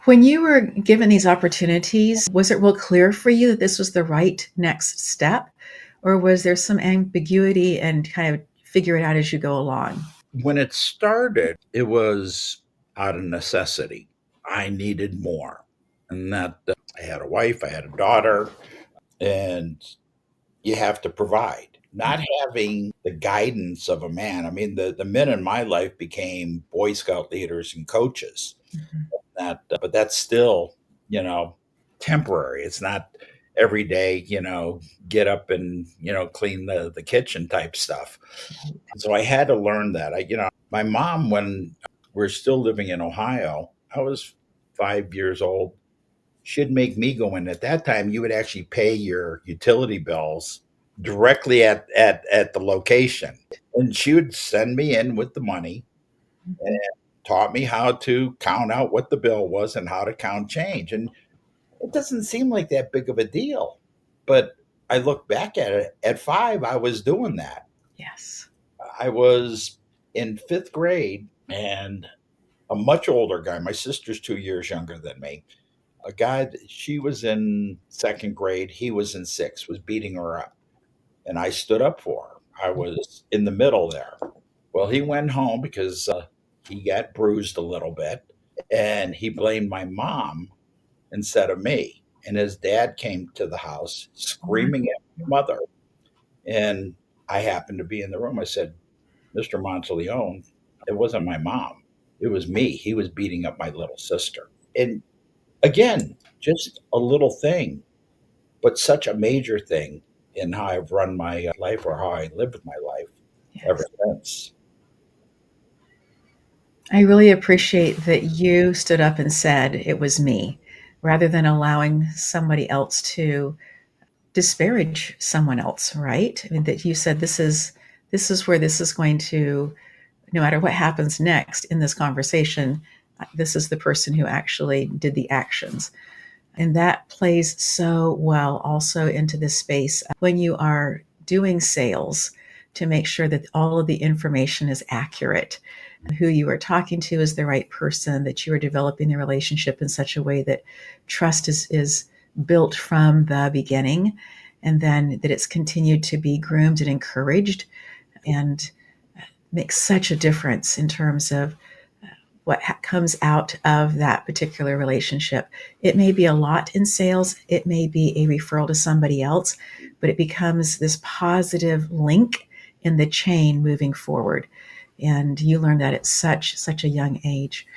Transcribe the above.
When you were given these opportunities, was it real clear for you that this was the right next step? Or was there some ambiguity and kind of figure it out as you go along? When it started, it was out of necessity. I needed more. And that I had a wife, I had a daughter, and you have to provide. Not having the guidance of a man. I mean, the men in my life became Boy Scout leaders and coaches. Mhm. But that's still, you know, temporary. It's not every day, get up and, clean the kitchen type stuff. So I had to learn that. My mom, when we're still living in Ohio, I was 5 years old. She'd make me go in. At that time, you would actually pay your utility bills directly at the location. And she would send me in with the money and Mhm. taught me how to count out what the bill was and how to count change. And it doesn't seem like that big of a deal. But I look back at it, at 5, I was doing that. Yes. I was in 5th grade, and a much older guy, my sister's 2 years younger than me, a guy that she was in 2nd grade, he was in sixth, was beating her up. And I stood up for her. I was in the middle there. Well, he went home because he got bruised a little bit, and he blamed my mom instead of me. And his dad came to the house screaming at my mother. And I happened to be in the room. I said, Mr. Monteleone, it wasn't my mom. It was me. He was beating up my little sister. And again, just a little thing, but such a major thing in how I've run my life or how I lived my life ever Yes. since. I really appreciate that you stood up and said it was me rather than allowing somebody else to disparage someone else, right? I mean, that you said this is where this is going to, no matter what happens next in this conversation, this is the person who actually did the actions. And that plays so well also into this space when you are doing sales to make sure that all of the information is accurate, who you are talking to is the right person, that you are developing the relationship in such a way that trust is built from the beginning, and then that it's continued to be groomed and encouraged, and makes such a difference in terms of what comes out of that particular relationship. It may be a lot in sales, it may be a referral to somebody else, but it becomes this positive link in the chain moving forward. And you learn that at such a young age.